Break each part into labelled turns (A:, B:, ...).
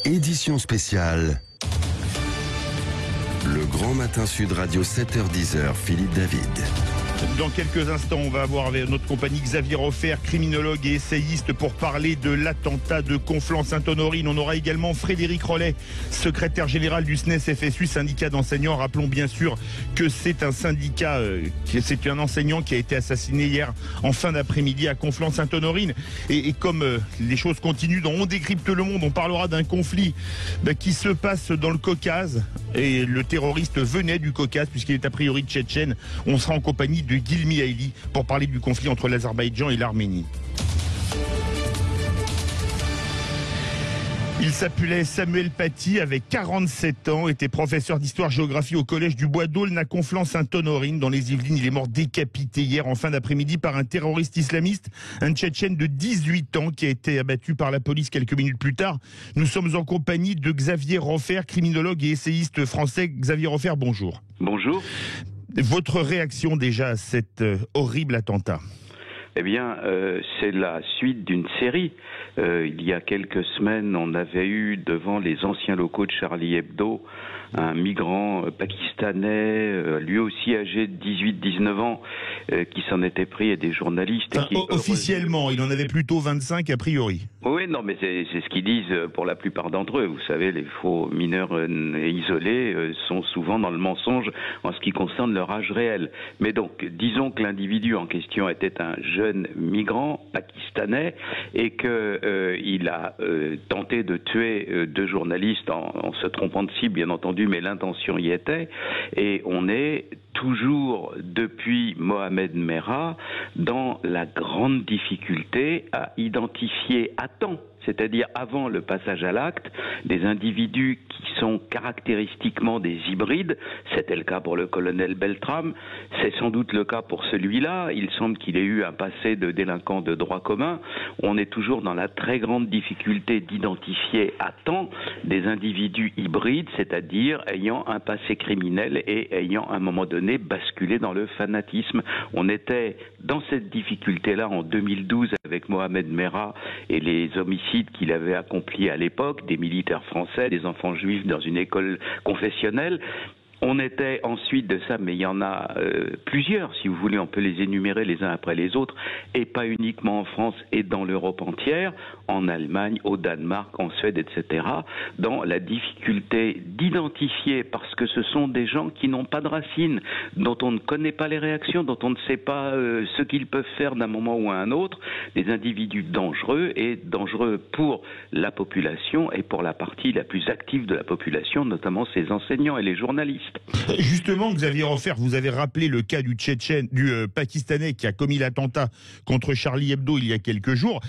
A: Édition spéciale. Le Grand Matin Sud Radio 7h-10h, Philippe David.
B: Dans quelques instants, on va avoir avec notre compagnie Xavier Roffer, criminologue et essayiste, pour parler de l'attentat de Conflans-Sainte-Honorine. On aura également Frédéric Rollet, secrétaire général du SNES-FSU, syndicat d'enseignants. Rappelons bien sûr que c'est un syndicat, c'est un enseignant qui a été assassiné hier en fin d'après-midi à Conflans-Sainte-Honorine. Et comme les choses continuent dans On décrypte le monde, on parlera d'un conflit qui se passe dans le Caucase. Et le terroriste venait du Caucase puisqu'il est a priori tchétchène. On sera en compagnie de Gilmi Haïli pour parler du conflit entre l'Azerbaïdjan et l'Arménie. Il s'appelait Samuel Paty, avait 47 ans, était professeur d'histoire-géographie au collège du Bois d'Aulne à Conflans-Sainte-Honorine dans les Yvelines. Il est mort décapité hier en fin d'après-midi par un terroriste islamiste, un Tchétchène de 18 ans qui a été abattu par la police quelques minutes plus tard. Nous sommes en compagnie de Xavier Roffer, criminologue et essayiste français. Xavier Roffer, bonjour.
C: Bonjour.
B: Votre réaction déjà à cet horrible attentat?
C: Eh bien, c'est la suite d'une série. Il y a quelques semaines, on avait eu devant les anciens locaux de Charlie Hebdo un migrant pakistanais, lui aussi âgé de 18-19 ans, qui s'en était pris à des journalistes.
B: Enfin, officiellement, il en avait plutôt 25 a priori.
C: Oui, non, mais c'est ce qu'ils disent pour la plupart d'entre eux. Vous savez, les faux mineurs isolés sont souvent dans le mensonge en ce qui concerne leur âge réel. Mais donc, disons que l'individu en question était un jeune migrant pakistanais et qu'il a tenté de tuer deux journalistes en se trompant de cible, bien entendu, mais l'intention y était. Et on est toujours, depuis Mohamed Merah, dans la grande difficulté à identifier à temps, c'est-à-dire avant le passage à l'acte, des individus qui sont caractéristiquement des hybrides. C'était le cas pour le colonel Beltrame, c'est sans doute le cas pour celui-là. Il semble qu'il ait eu un passé de délinquant de droit commun. On est toujours dans la très grande difficulté d'identifier à temps des individus hybrides, c'est-à-dire ayant un passé criminel et ayant à un moment donné basculé dans le fanatisme. On était dans cette difficulté-là en 2012 avec Mohamed Merah et les homicides qu'il avait accomplis à l'époque, des militaires français, des enfants juifs dans une école confessionnelle. On était ensuite de ça, mais il y en a plusieurs, si vous voulez, on peut les énumérer les uns après les autres, et pas uniquement en France et dans l'Europe entière, en Allemagne, au Danemark, en Suède, etc., dans la difficulté d'identifier, parce que ce sont des gens qui n'ont pas de racines, dont on ne connaît pas les réactions, dont on ne sait pas ce qu'ils peuvent faire d'un moment ou à un autre, des individus dangereux, et dangereux pour la population et pour la partie la plus active de la population, notamment ses enseignants et les journalistes.
B: Justement, Xavier Roffer, vous avez rappelé le cas du Tchétchène, du Pakistanais qui a commis l'attentat contre Charlie Hebdo il y a quelques jours.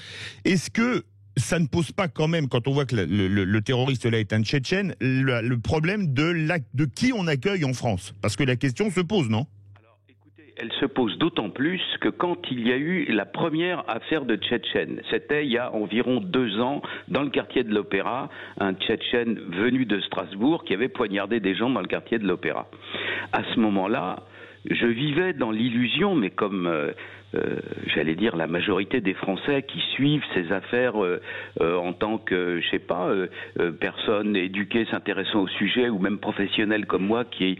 B: Est-ce que ça ne pose pas quand même, quand on voit que le terroriste là est un Tchétchène, le problème de qui on accueille en France? Parce que la question se pose, non?
C: Elle se pose d'autant plus que quand il y a eu la première affaire de Tchétchène, c'était il y a environ 2 ans, dans le quartier de l'Opéra, un Tchétchène venu de Strasbourg qui avait poignardé des gens dans le quartier de l'Opéra. À ce moment-là, je vivais dans l'illusion, mais comme j'allais dire la majorité des Français qui suivent ces affaires en tant que, je sais pas, personne éduquée s'intéressant au sujet, ou même professionnel comme moi qui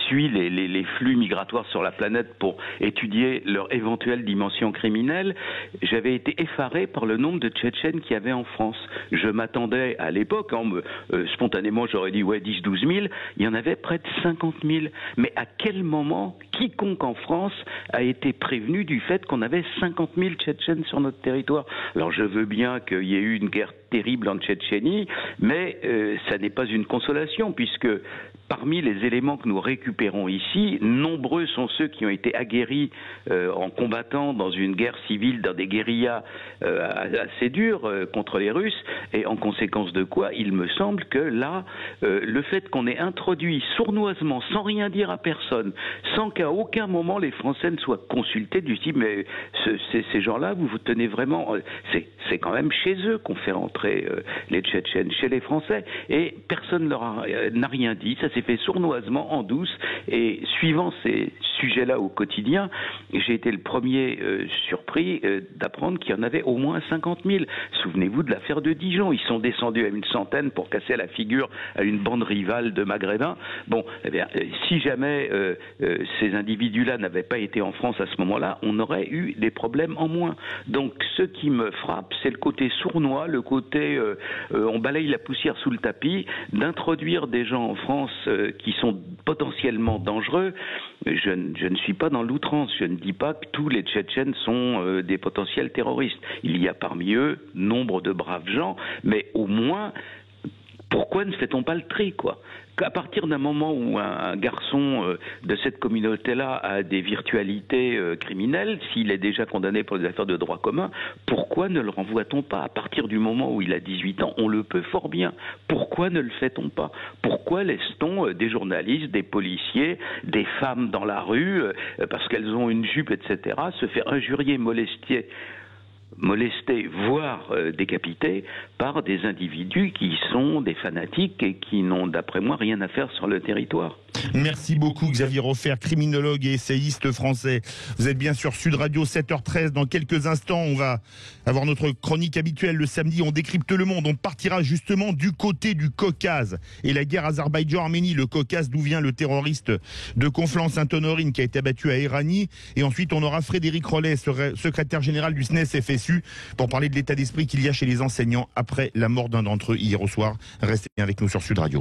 C: suit les flux migratoires sur la planète pour étudier leur éventuelle dimension criminelle, j'avais été effaré par le nombre de Tchétchènes qu'il y avait en France. Je m'attendais à l'époque, spontanément j'aurais dit 10-12 000, il y en avait près de 50 000. Mais à quel moment quiconque en France a été prévenu du fait qu'on avait 50 000 Tchétchènes sur notre territoire? Alors je veux bien qu'il y ait eu une guerre terrible en Tchétchénie, mais ça n'est pas une consolation, puisque parmi les éléments que nous récupérons ici, nombreux sont ceux qui ont été aguerris en combattant dans une guerre civile, dans des guérillas assez dures contre les Russes, et en conséquence de quoi, il me semble que là, le fait qu'on ait introduit sournoisement, sans rien dire à personne, sans qu'à aucun moment les Français ne soient consultés du type, mais ces gens-là, vous tenez vraiment... C'est quand même chez eux qu'on fait rentrer les Tchétchènes, chez les Français, et personne n'a rien dit, ça s'est fait sournoisement, en douce, et suivant ces sujets-là au quotidien, j'ai été le premier surpris d'apprendre qu'il y en avait au moins 50 000. Souvenez-vous de l'affaire de Dijon. Ils sont descendus à une centaine pour casser la figure à une bande rivale de maghrébins. Bon, eh bien, si jamais ces individus-là n'avaient pas été en France à ce moment-là, on aurait eu des problèmes en moins. Donc, ce qui me frappe, c'est le côté sournois, le côté on balaye la poussière sous le tapis, d'introduire des gens en France qui sont potentiellement dangereux. Je ne suis pas dans l'outrance. Je ne dis pas que tous les Tchétchènes sont des potentiels terroristes. Il y a parmi eux nombre de braves gens, mais au moins, pourquoi ne fait-on pas le tri, quoi ? Qu'à partir d'un moment où un garçon de cette communauté-là a des virtualités criminelles, s'il est déjà condamné pour des affaires de droit commun, pourquoi ne le renvoie-t-on pas ? À partir du moment où il a 18 ans, on le peut fort bien. Pourquoi ne le fait-on pas ? Pourquoi laisse-t-on des journalistes, des policiers, des femmes dans la rue, parce qu'elles ont une jupe, etc., se faire injurier, molestés, voire décapités par des individus qui sont des fanatiques et qui n'ont, d'après moi, rien à faire sur le territoire.
B: Merci beaucoup Xavier Roffer, criminologue et essayiste français. Vous êtes bien sur Sud Radio, 7h13. Dans quelques instants, on va avoir notre chronique habituelle le samedi. On décrypte le monde. On partira justement du côté du Caucase et la guerre Azerbaïdjan-Arménie. Le Caucase, d'où vient le terroriste de Conflans-Sainte-Honorine qui a été abattu à Éragny. Et ensuite, on aura Frédéric Rollet, secrétaire général du SNES-FSU, pour parler de l'état d'esprit qu'il y a chez les enseignants après la mort d'un d'entre eux hier au soir. Restez avec nous sur Sud Radio.